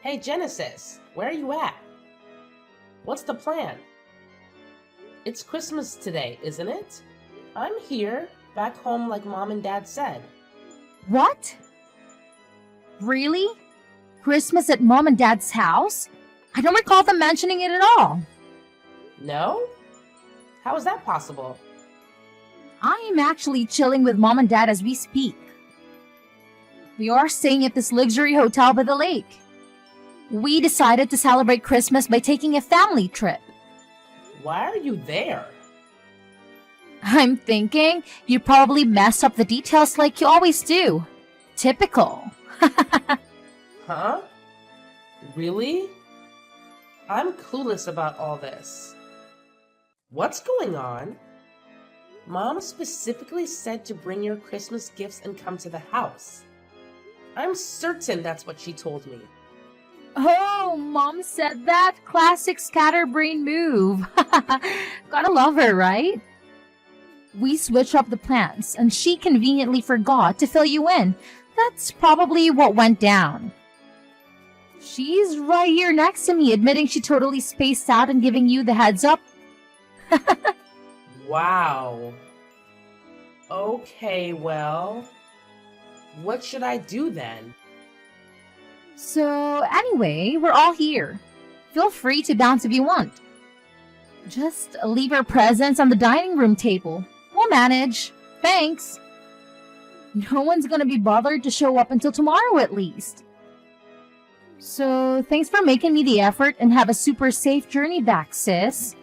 Hey Genesis, where are you at? What's the plan? It's Christmas today, isn't it? I'm here, back home like Mom and Dad said. What? Really? Christmas at Mom and Dad's house? I don't recall them mentioning it at all. No? How is that possible? I am actually chilling with Mom and Dad as we speak. We are staying at this luxury hotel by the lake. We decided to celebrate Christmas by taking a family trip. Why are you there? I'm thinking you probably messed up the details like you always do. Typical. Huh? Really? I'm clueless about all this. What's going on? Mom specifically said to bring your Christmas gifts and come to the house. I'm certain that's what she told me. Oh, Mom said that? Classic scatterbrain move. Gotta love her, right? We switched up the plans, and she conveniently forgot to fill you in. That's probably what went down. She's right here next to me, admitting she totally spaced out and giving you the heads up. Wow. Okay, well, what should I do then? So, anyway, we're all here. Feel free to bounce if you want. Just leave our presents on the dining room table. We'll manage. Thanks. No one's gonna be bothered to show up until tomorrow at least. So, thanks for making me the effort and have a super safe journey back, sis.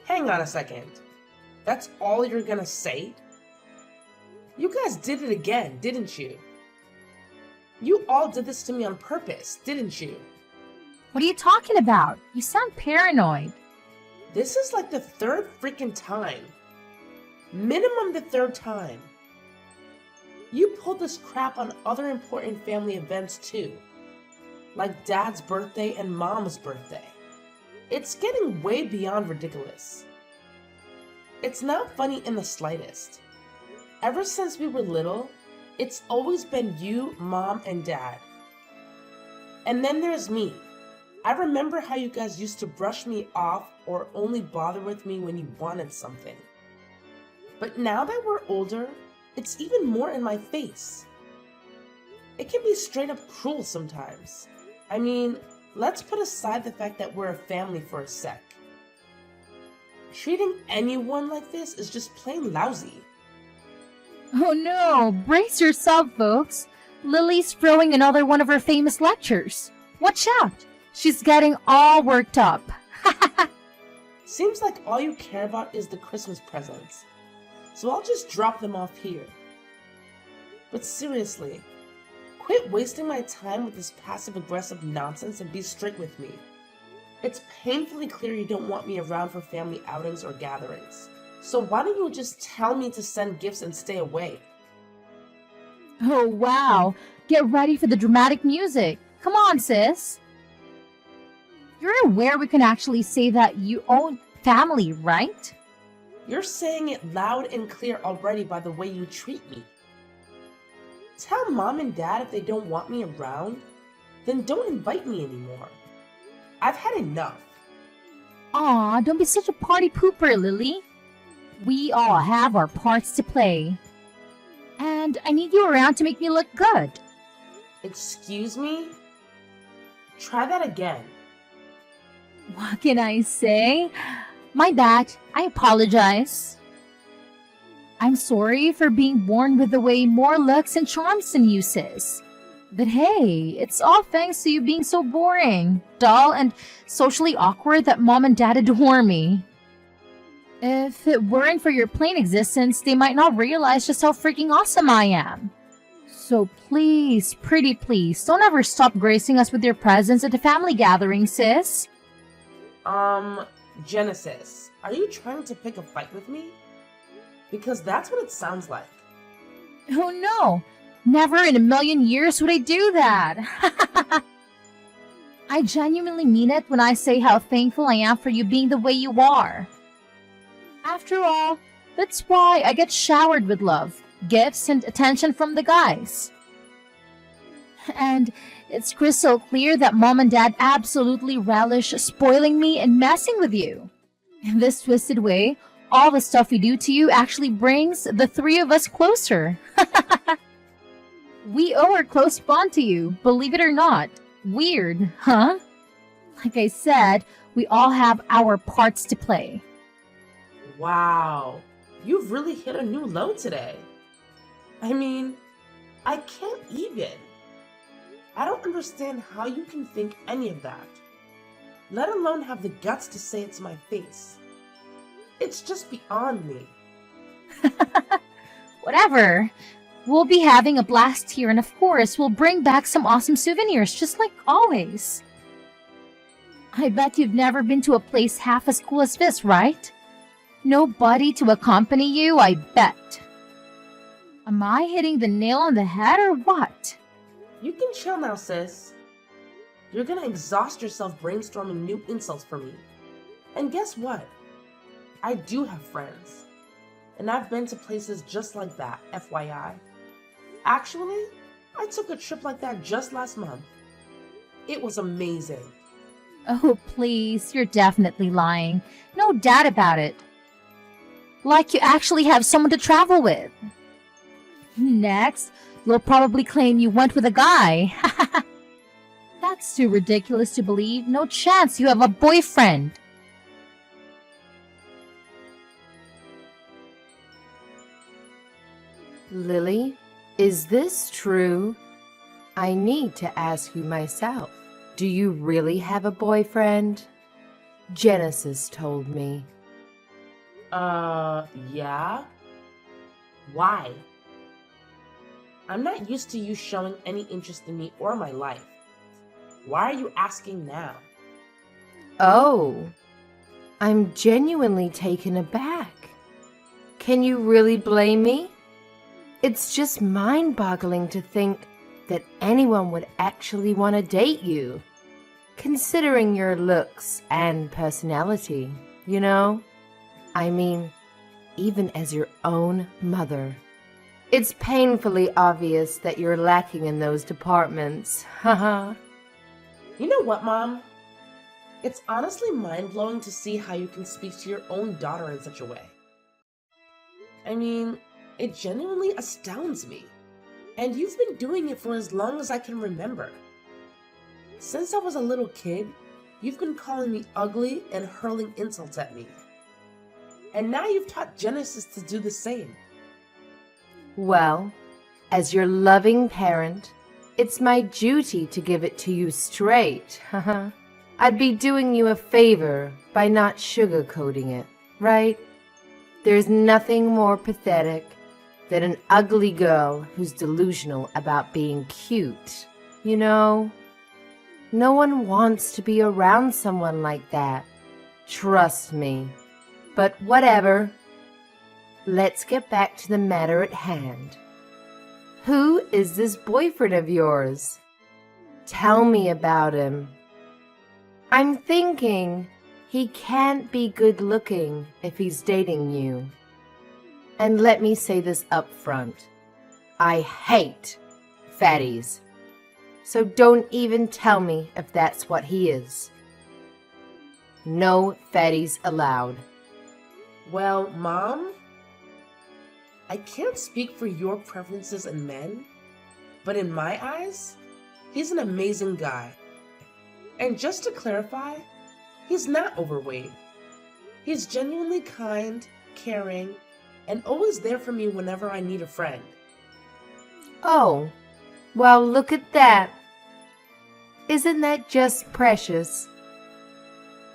Hang on a second. That's all you're gonna say? You guys did it again, didn't you? You all did this to me on purpose, didn't you? What are you talking about? You sound paranoid. This is like the third freaking time. Minimum the third time. You pulled this crap on other important family events too. Like Dad's birthday and Mom's birthday. It's getting way beyond ridiculous. It's not funny in the slightest. Ever since we were little, it's always been you, Mom, and Dad. And then there's me. I remember how you guys used to brush me off or only bother with me when you wanted something. But now that we're older, it's even more in my face. It can be straight up cruel sometimes. I mean, let's put aside the fact that we're a family for a sec. Treating anyone like this is just plain lousy. Oh no, brace yourself, folks. Lily's throwing another one of her famous lectures. Watch out, she's getting all worked up. Seems like all you care about is the Christmas presents. So I'll just drop them off here. But seriously, quit wasting my time with this passive-aggressive nonsense and be straight with me. It's painfully clear you don't want me around for family outings or gatherings. So why don't you just tell me to send gifts and stay away? Oh wow, get ready for the dramatic music. Come on, sis. You're aware we can actually say that you own family, right? You're saying it loud and clear already by the way you treat me. Tell Mom and Dad if they don't want me around, then don't invite me anymore. I've had enough. Aw, don't be such a party pooper, Lily. We all have our parts to play. And I need you around to make me look good. Excuse me? Try that again. What can I say? My bad. I apologize. I'm sorry for being born with the way more looks and charms than you, sis. But hey, it's all thanks to you being so boring, dull, and socially awkward that Mom and Dad adore me. If it weren't for your plain existence, they might not realize just how freaking awesome I am. So please, pretty please, don't ever stop gracing us with your presence at the family gathering, sis. Genesis, are you trying to pick a fight with me? Because that's what it sounds like. Oh no, never in a million years would I do that. I genuinely mean it when I say how thankful I am for you being the way you are. After all, that's why I get showered with love, gifts, and attention from the guys. And it's crystal clear that mom and dad absolutely relish spoiling me and messing with you. In this twisted way, all the stuff we do to you actually brings the three of us closer. We owe our close bond to you, believe it or not. Weird, huh? Like I said, we all have our parts to play. Wow, you've really hit a new low today. I mean, I can't even. I don't understand how you can think any of that, let alone have the guts to say it to my face. It's just beyond me. Whatever. We'll be having a blast here, and of course, we'll bring back some awesome souvenirs, just like always. I bet you've never been to a place half as cool as this, right? Nobody to accompany you, I bet. Am I hitting the nail on the head or what? You can chill now, sis. You're gonna exhaust yourself brainstorming new insults for me. And guess what? I do have friends. And I've been to places just like that, FYI. Actually, I took a trip like that just last month. It was amazing. Oh, please, you're definitely lying. No doubt about it. Like you actually have someone to travel with. Next, you'll probably claim you went with a guy. That's too ridiculous to believe. No chance you have a boyfriend. Lily, is this true? I need to ask you myself. Do you really have a boyfriend? Genesis told me. Yeah? Why? I'm not used to you showing any interest in me or my life. Why are you asking now? Oh, I'm genuinely taken aback. Can you really blame me? It's just mind-boggling to think that anyone would actually want to date you, considering your looks and personality, you know? I mean, even as your own mother. It's painfully obvious that you're lacking in those departments. Haha. You know what, Mom? It's honestly mind-blowing to see how you can speak to your own daughter in such a way. I mean, it genuinely astounds me. And you've been doing it for as long as I can remember. Since I was a little kid, you've been calling me ugly and hurling insults at me. And now you've taught Genesis to do the same. Well, as your loving parent, it's my duty to give it to you straight. Haha. I'd be doing you a favor by not sugarcoating it, right? There's nothing more pathetic than an ugly girl who's delusional about being cute, you know? No one wants to be around someone like that. Trust me. But whatever. Let's get back to the matter at hand. Who is this boyfriend of yours? Tell me about him. I'm thinking he can't be good looking if he's dating you. And let me say this up front. I hate fatties. So don't even tell me if that's what he is. No fatties allowed. Well, Mom, I can't speak for your preferences in men, but in my eyes, he's an amazing guy. And just to clarify, he's not overweight. He's genuinely kind, caring, and always there for me whenever I need a friend. Oh, well, look at that. Isn't that just precious?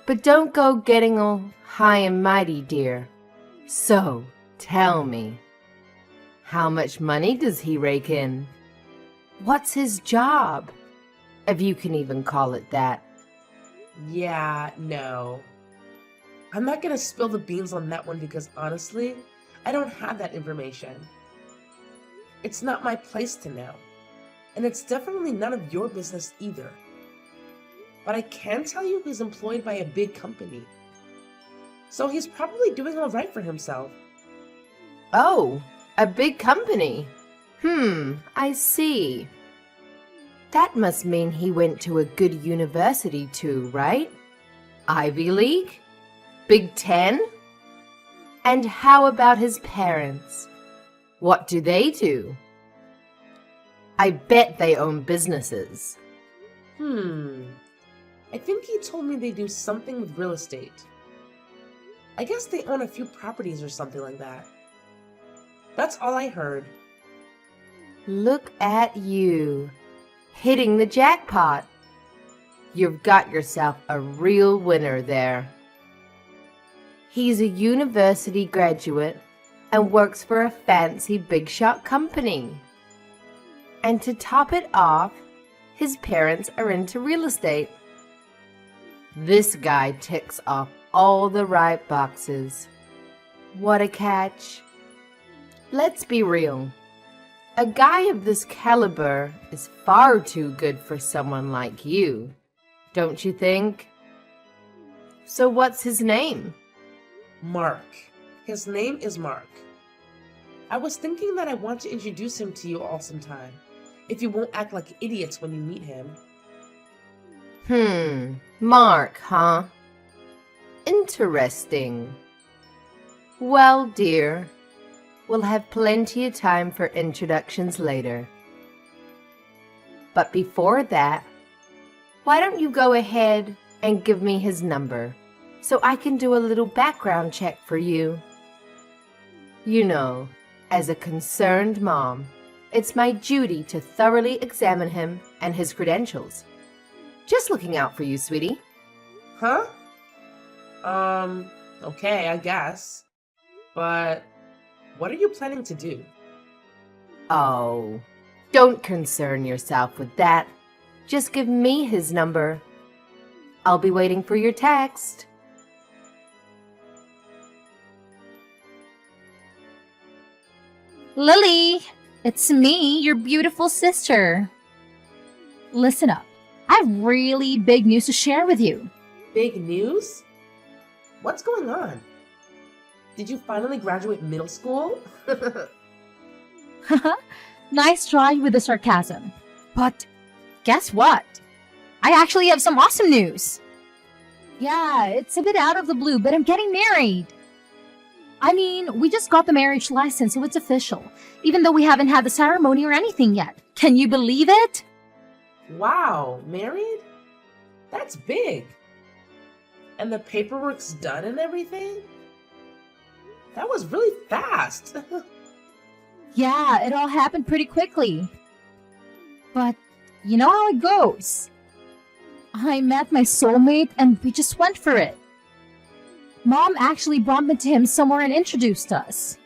But don't go getting all high and mighty, dear. So, tell me, how much money does he rake in? What's his job? If you can even call it that. Yeah, no. I'm not gonna spill the beans on that one because honestly, I don't have that information. It's not my place to know. And it's definitely none of your business either. But I can tell you he's employed by a big company. So he's probably doing all right for himself. Oh, a big company. I see. That must mean he went to a good university too, right? Ivy League? Big Ten? And how about his parents? What do they do? I bet they own businesses. I think he told me they do something with real estate. I guess they own a few properties or something like that. That's all I heard. Look at you, hitting the jackpot. You've got yourself a real winner there. He's a university graduate and works for a fancy big shot company. And to top it off, his parents are into real estate. This guy ticks off all the right boxes. What a catch. Let's be real. A guy of this caliber is far too good for someone like you, don't you think? So what's his name? Mark. His name is Mark. I was thinking that I want to introduce him to you all sometime, if you won't act like idiots when you meet him. Mark, huh? Interesting. Well, dear, we'll have plenty of time for introductions later. But before that, why don't you go ahead and give me his number so I can do a little background check for you? You know, as a concerned mom, it's my duty to thoroughly examine him and his credentials. Just looking out for you, sweetie. Huh? Okay, I guess. But what are you planning to do? Oh, don't concern yourself with that. Just give me his number. I'll be waiting for your text. Lily, it's me, your beautiful sister. Listen up. I have really big news to share with you. Big news? What's going on? Did you finally graduate middle school? Nice try with the sarcasm. But guess what? I actually have some awesome news. Yeah, it's a bit out of the blue, but I'm getting married. I mean, we just got the marriage license, so it's official, even though we haven't had the ceremony or anything yet. Can you believe it? Wow, married? That's big. And the paperwork's done and everything? That was really fast. Yeah, it all happened pretty quickly. But you know how it goes. I met my soulmate and we just went for it. Mom actually brought me to him somewhere and introduced us.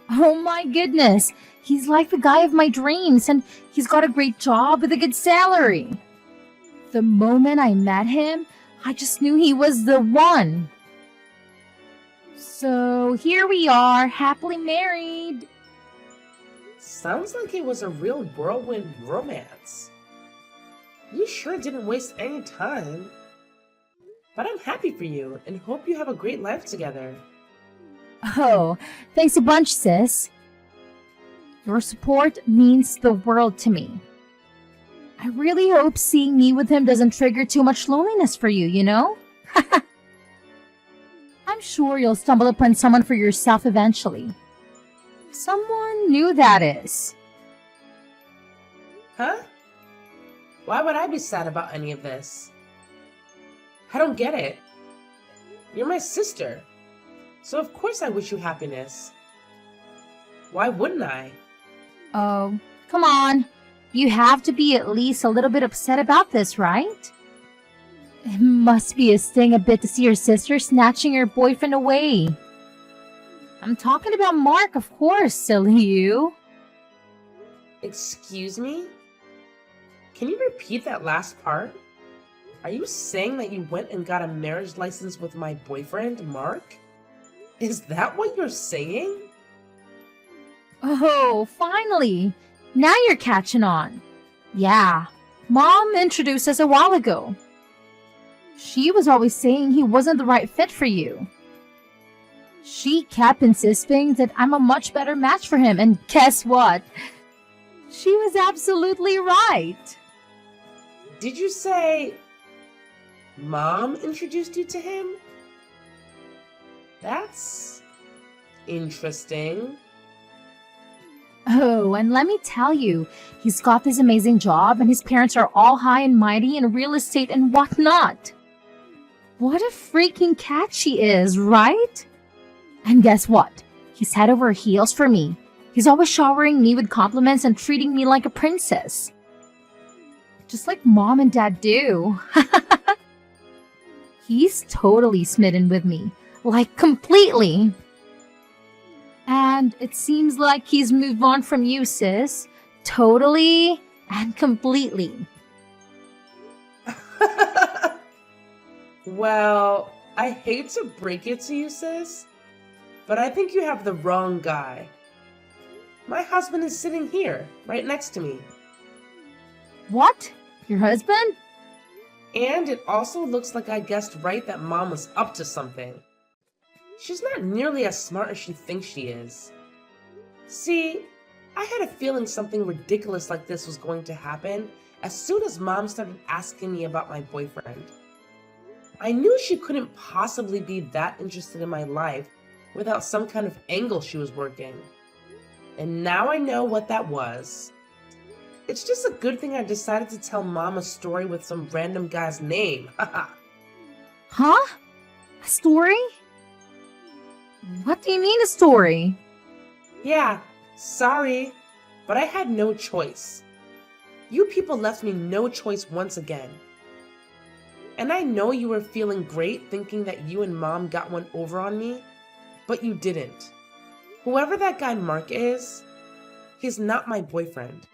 Oh my goodness, he's like the guy of my dreams and he's got a great job with a good salary. The moment I met him, I just knew he was the one. So here we are, happily married. Sounds like it was a real whirlwind romance. You sure didn't waste any time. But I'm happy for you and hope you have a great life together. Oh, thanks a bunch, sis. Your support means the world to me. I really hope seeing me with him doesn't trigger too much loneliness for you, you know? I'm sure you'll stumble upon someone for yourself eventually. Someone new, that is. Huh? Why would I be sad about any of this? I don't get it. You're my sister, so of course I wish you happiness. Why wouldn't I? Oh, come on. You have to be at least a little bit upset about this, right? It must be a sting a bit to see your sister snatching your boyfriend away. I'm talking about Mark, of course, silly you. Excuse me? Can you repeat that last part? Are you saying that you went and got a marriage license with my boyfriend, Mark? Is that what you're saying? Oh, finally! Now you're catching on. Yeah, Mom introduced us a while ago. She was always saying he wasn't the right fit for you. She kept insisting that I'm a much better match for him, and guess what? She was absolutely right. Did you say Mom introduced you to him? That's interesting. Oh, and let me tell you, he's got this amazing job and his parents are all high and mighty in real estate and whatnot. What a freaking cat she is, right? And guess what? He's head over heels for me. He's always showering me with compliments and treating me like a princess. Just like mom and dad do. He's totally smitten with me. Like completely. And it seems like he's moved on from you, sis. Totally and completely. Well, I hate to break it to you, sis, but I think you have the wrong guy. My husband is sitting here, right next to me. What? Your husband? And it also looks like I guessed right that Mom was up to something. She's not nearly as smart as she thinks she is. See, I had a feeling something ridiculous like this was going to happen as soon as Mom started asking me about my boyfriend. I knew she couldn't possibly be that interested in my life without some kind of angle she was working. And now I know what that was. It's just a good thing I decided to tell Mom a story with some random guy's name. Huh? A story? What do you mean a story? Yeah, sorry, but I had no choice. You people left me no choice once again. And I know you were feeling great thinking that you and Mom got one over on me, but you didn't. Whoever that guy Mark is, he's not my boyfriend,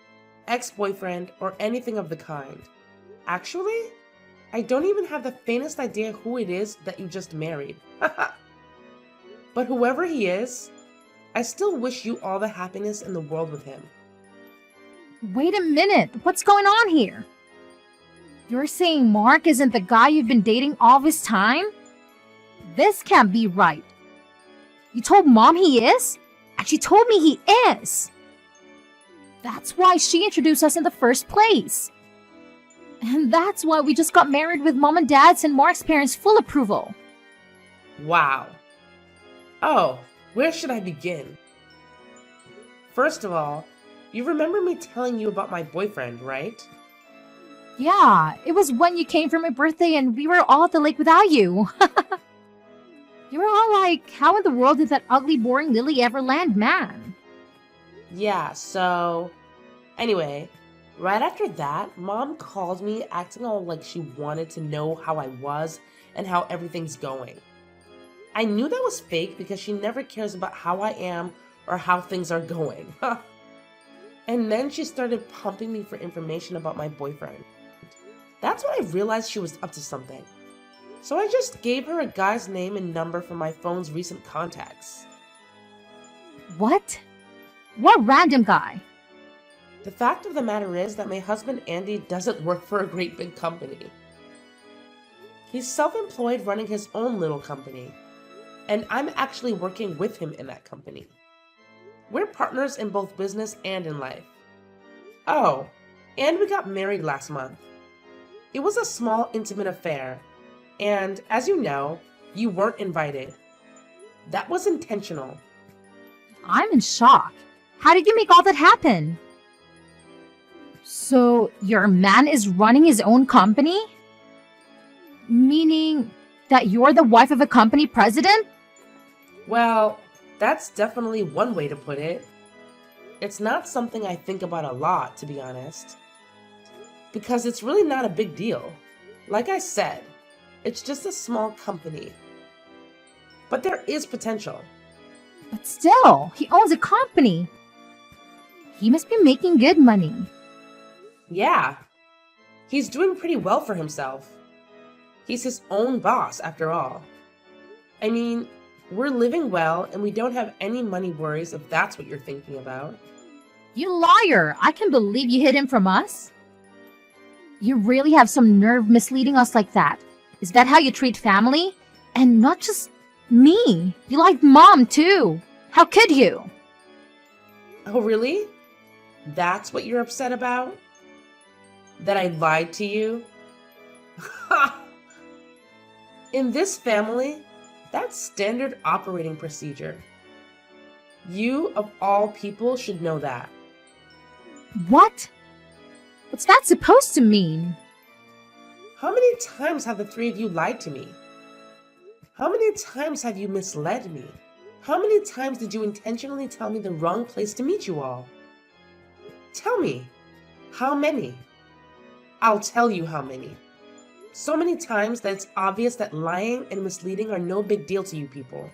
ex-boyfriend, or anything of the kind. Actually, I don't even have the faintest idea who it is that you just married. But whoever he is, I still wish you all the happiness in the world with him. Wait a minute, what's going on here? You're saying Mark isn't the guy you've been dating all this time? This can't be right. You told Mom he is? And she told me he is. That's why she introduced us in the first place. And that's why we just got married with Mom and Dad's and Mark's parents' full approval. Wow. Oh, where should I begin? First of all, you remember me telling you about my boyfriend, right? Yeah, it was when you came for my birthday and we were all at the lake without you. You were all like, how in the world did that ugly, boring Lily ever land, man? Yeah, so... Anyway, right after that, Mom called me acting all like she wanted to know how I was and how everything's going. I knew that was fake because she never cares about how I am or how things are going. And then she started pumping me for information about my boyfriend. That's when I realized she was up to something. So I just gave her a guy's name and number from my phone's recent contacts. What? What random guy? The fact of the matter is that my husband Andy doesn't work for a great big company. He's self-employed running his own little company. And I'm actually working with him in that company. We're partners in both business and in life. Oh, and we got married last month. It was a small, intimate affair, and as you know, you weren't invited. That was intentional. I'm in shock. How did you make all that happen? So, your man is running his own company? Meaning that you're the wife of a company president? Well, that's definitely one way to put it. It's not something I think about a lot, to be honest. Because it's really not a big deal. Like I said, it's just a small company. But there is potential. But still, he owns a company. He must be making good money. Yeah, he's doing pretty well for himself. He's his own boss, after all. I mean, we're living well and we don't have any money worries if that's what you're thinking about. You liar! I can't believe you hid him from us. You really have some nerve misleading us like that. Is that how you treat family? And not just me. You like Mom, too. How could you? Oh, really? That's what you're upset about? That I lied to you? Ha! In this family, that's standard operating procedure. You, of all people, should know that. What? What's that supposed to mean? How many times have the three of you lied to me? How many times have you misled me? How many times did you intentionally tell me the wrong place to meet you all? Tell me, how many? I'll tell you how many. So many times that it's obvious that lying and misleading are no big deal to you people.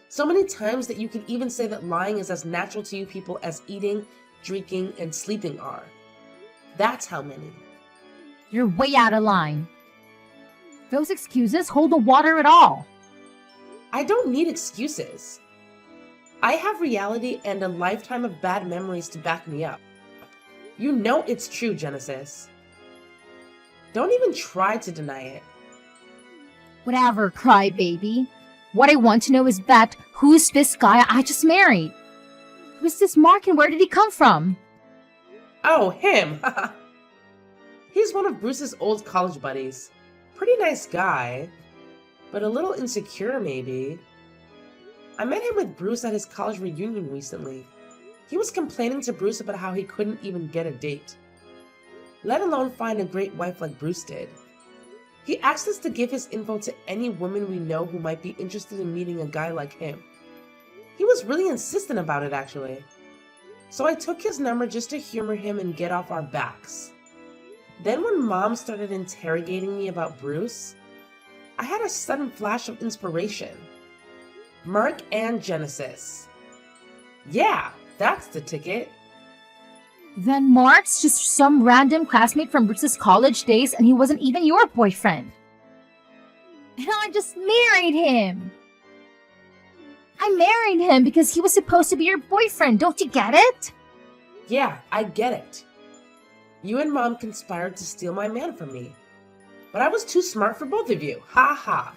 So many times that you can even say that lying is as natural to you people as eating, drinking, and sleeping are. That's how many. You're way out of line. Those excuses hold no water at all. I don't need excuses. I have reality and a lifetime of bad memories to back me up. You know it's true, Genesis. Don't even try to deny it. Whatever, crybaby. What I want to know is that who's this guy I just married? Who's this Mark and where did he come from? Oh, him! He's one of Bruce's old college buddies. Pretty nice guy, but a little insecure maybe. I met him with Bruce at his college reunion recently. He was complaining to Bruce about how he couldn't even get a date, let alone find a great wife like Bruce did. He asked us to give his info to any women we know who might be interested in meeting a guy like him. He was really insistent about it, actually. So I took his number just to humor him and get off our backs. Then when Mom started interrogating me about Bruce, I had a sudden flash of inspiration. Mark and Genesis. Yeah, that's the ticket. Then Mark's just some random classmate from Bruce's college days and he wasn't even your boyfriend. And I just married him. I married him because he was supposed to be your boyfriend. Don't you get it? Yeah, I get it. You and Mom conspired to steal my man from me. But I was too smart for both of you. Ha ha.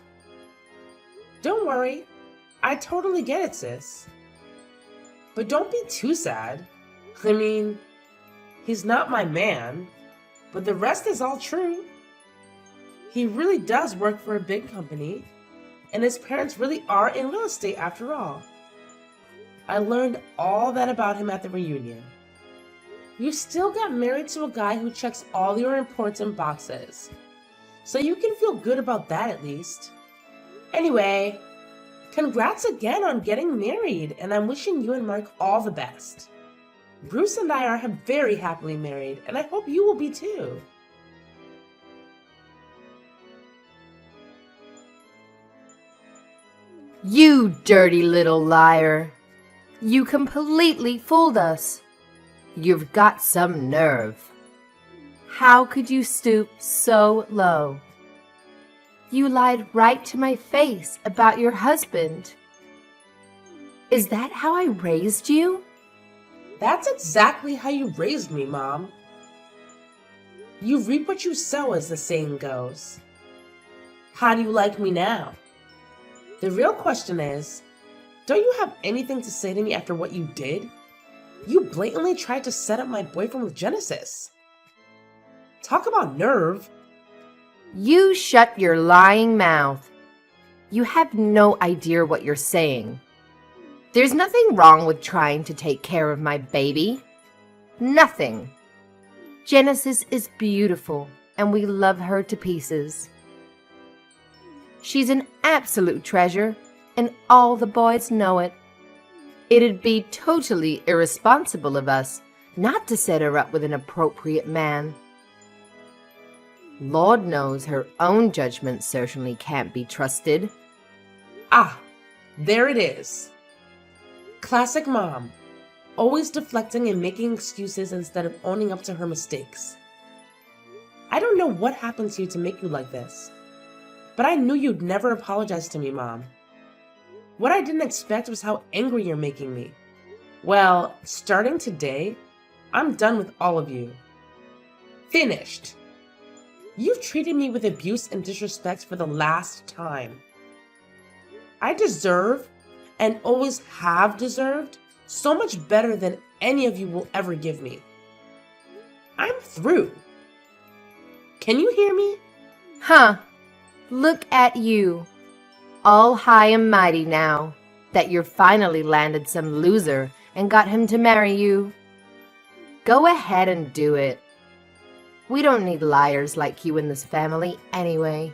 Don't worry. I totally get it, sis. But don't be too sad. I mean, he's not my man, but the rest is all true. He really does work for a big company, and his parents really are in real estate after all. I learned all that about him at the reunion. You still got married to a guy who checks all your important boxes, so you can feel good about that at least. Anyway, congrats again on getting married, and I'm wishing you and Mark all the best. Bruce and I are very happily married, and I hope you will be too. You dirty little liar. You completely fooled us. You've got some nerve. How could you stoop so low? You lied right to my face about your husband. Is that how I raised you? That's exactly how you raised me, Mom. You reap what you sow, as the saying goes. How do you like me now? The real question is, don't you have anything to say to me after what you did? You blatantly tried to set up my boyfriend with Genesis. Talk about nerve. You shut your lying mouth. You have no idea what you're saying. There's nothing wrong with trying to take care of my baby. Nothing. Genesis is beautiful, and we love her to pieces. She's an absolute treasure, and all the boys know it. It'd be totally irresponsible of us not to set her up with an appropriate man. Lord knows her own judgment certainly can't be trusted. Ah, there it is. Classic Mom, always deflecting and making excuses instead of owning up to her mistakes. I don't know what happened to you to make you like this, but I knew you'd never apologize to me, Mom. What I didn't expect was how angry you're making me. Well, starting today, I'm done with all of you. Finished. You've treated me with abuse and disrespect for the last time. I deserve, and always have deserved, So much better than any of you will ever give me. I'm through. Can you hear me? Huh. Look at you. All high and mighty now that you're finally landed some loser and got him to marry you. Go ahead and do it. We don't need liars like you in this family anyway.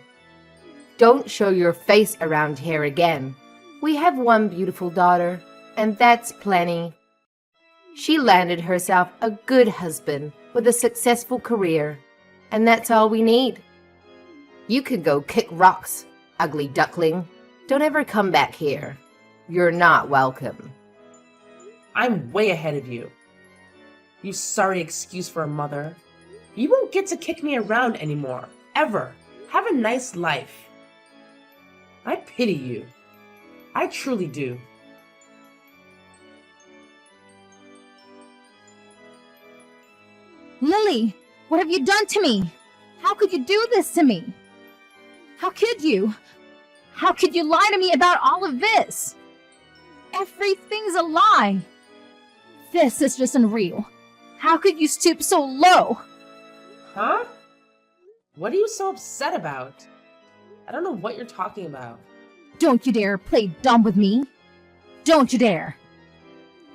Don't show your face around here again. We have one beautiful daughter, and that's plenty. She landed herself a good husband with a successful career, and that's all we need. You could go kick rocks, ugly duckling. Don't ever come back here. You're not welcome. I'm way ahead of you. You sorry excuse for a mother. You won't get to kick me around anymore, ever. Have a nice life. I pity you. I truly do. Lily, what have you done to me? How could you do this to me? How could you? How could you lie to me about all of this? Everything's a lie. This is just unreal. How could you stoop so low? Huh? What are you so upset about? I don't know what you're talking about. Don't you dare play dumb with me. Don't you dare.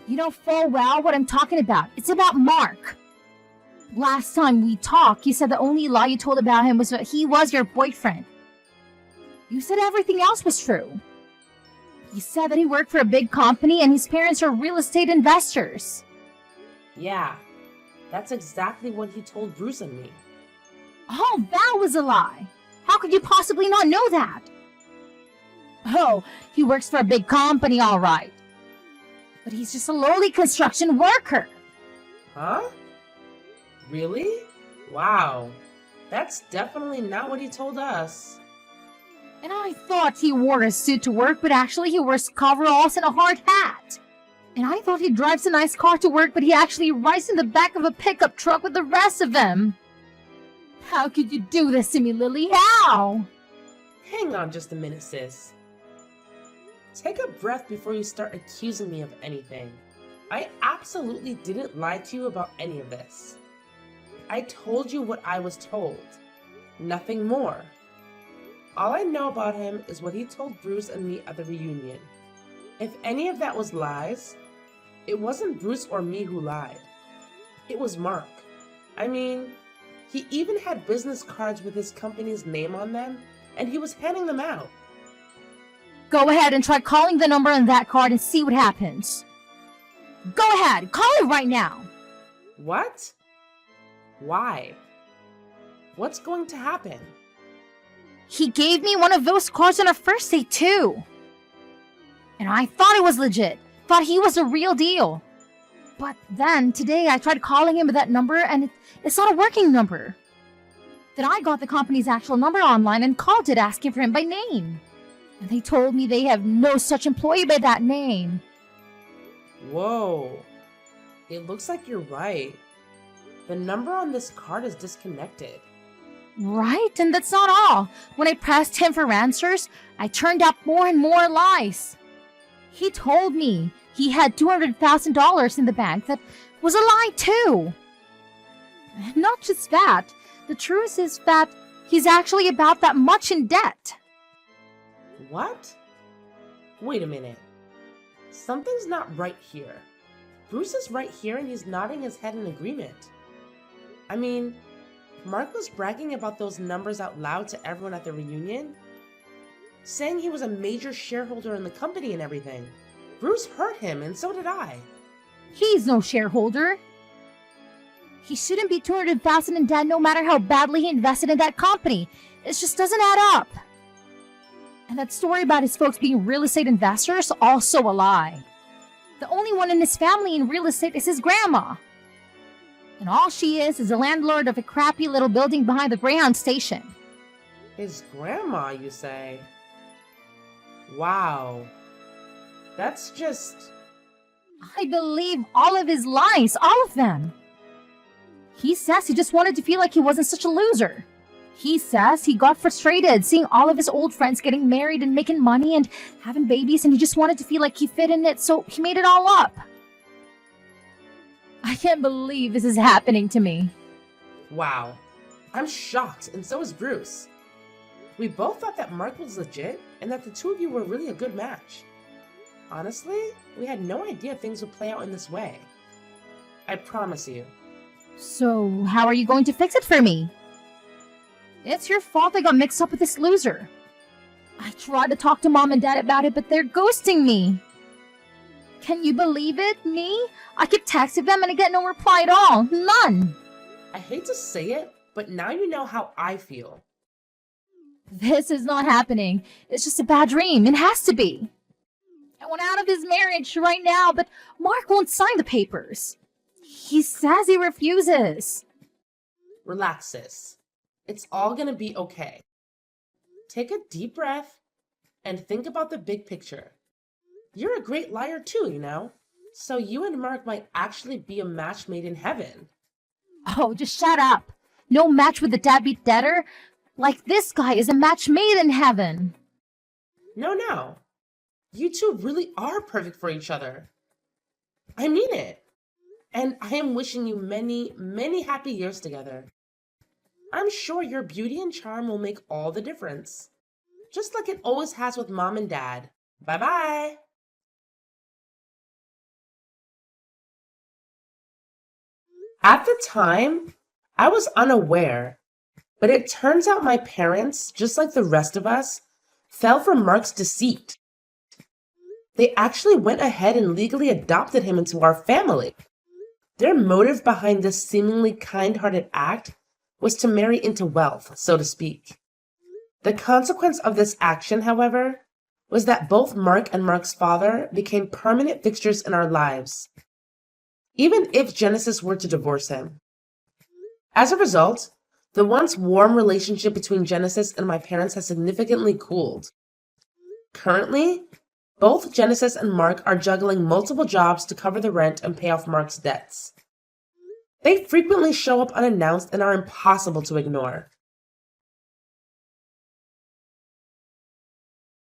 You know full well what I'm talking about. It's about Mark. Last time we talked, you said the only lie you told about him was that he was your boyfriend. You said everything else was true. You said that he worked for a big company and his parents are real estate investors. Yeah, that's exactly what he told Bruce and me. Oh, that was a lie. How could you possibly not know that? Oh, he works for a big company, all right. But he's just a lowly construction worker. Huh? Really? Wow. That's definitely not what he told us. And I thought he wore a suit to work, but actually he wears coveralls and a hard hat. And I thought he drives a nice car to work, but he actually rides in the back of a pickup truck with the rest of them. How could you do this to me, Lily? How? Hang on just a minute, sis. Take a breath before you start accusing me of anything. I absolutely didn't lie to you about any of this. I told you what I was told. Nothing more. All I know about him is what he told Bruce and me at the reunion. If any of that was lies, it wasn't Bruce or me who lied. It was Mark. I mean, he even had business cards with his company's name on them, and he was handing them out. Go ahead and try calling the number on that card and see what happens. Go ahead, call it right now. What? Why? What's going to happen? He gave me one of those cards on our first date too. And I thought it was legit. Thought he was a real deal. But then today I tried calling him with that number and it's not a working number. Then I got the company's actual number online and called it asking for him by name. And they told me they have no such employee by that name. Whoa. It looks like you're right. The number on this card is disconnected. Right? And that's not all. When I pressed him for answers, I turned up more and more lies. He told me he had $200,000 in the bank. That was a lie too. Not just that. The truth is that he's actually about that much in debt. What? Wait a minute. Something's not right here. Bruce is right here and he's nodding his head in agreement. I mean, Mark was bragging about those numbers out loud to everyone at the reunion, saying he was a major shareholder in the company and everything. Bruce heard him, and so did I. He's no shareholder. He shouldn't be $200,000 in debt no matter how badly he invested in that company. It just doesn't add up. And that story about his folks being real estate investors, also a lie. The only one in his family in real estate is his grandma. And all she is a landlord of a crappy little building behind the Greyhound station. His grandma, you say? Wow. That's just... I believe all of his lies, all of them. He says he just wanted to feel like he wasn't such a loser. He says he got frustrated seeing all of his old friends getting married and making money and having babies, and he just wanted to feel like he fit in it, so he made it all up. I can't believe this is happening to me. Wow. I'm shocked, and so is Bruce. We both thought that Mark was legit and that the two of you were really a good match. Honestly, we had no idea things would play out in this way. I promise you. So, how are you going to fix it for me? It's your fault I got mixed up with this loser. I tried to talk to Mom and Dad about it, but they're ghosting me. Can you believe it? Me? I keep texting them and I get no reply at all. None. I hate to say it, but now you know how I feel. This is not happening. It's just a bad dream. It has to be. I want out of this marriage right now, but Mark won't sign the papers. He says he refuses. Relax, sis. It's all gonna be okay. Take a deep breath and think about the big picture. You're a great liar too, you know? So you and Mark might actually be a match made in heaven. Oh, just shut up. No match with the deadbeat debtor? Like this guy is a match made in heaven. No. You two really are perfect for each other. I mean it. And I am wishing you many, many happy years together. I'm sure your beauty and charm will make all the difference. Just like it always has with Mom and Dad. Bye-bye. At the time, I was unaware, but it turns out my parents, just like the rest of us, fell for Mark's deceit. They actually went ahead and legally adopted him into our family. Their motive behind this seemingly kind-hearted act was to marry into wealth, so to speak. The consequence of this action, however, was that both Mark and Mark's father became permanent fixtures in our lives, even if Genesis were to divorce him. As a result, the once warm relationship between Genesis and my parents has significantly cooled. Currently, both Genesis and Mark are juggling multiple jobs to cover the rent and pay off Mark's debts. They frequently show up unannounced and are impossible to ignore.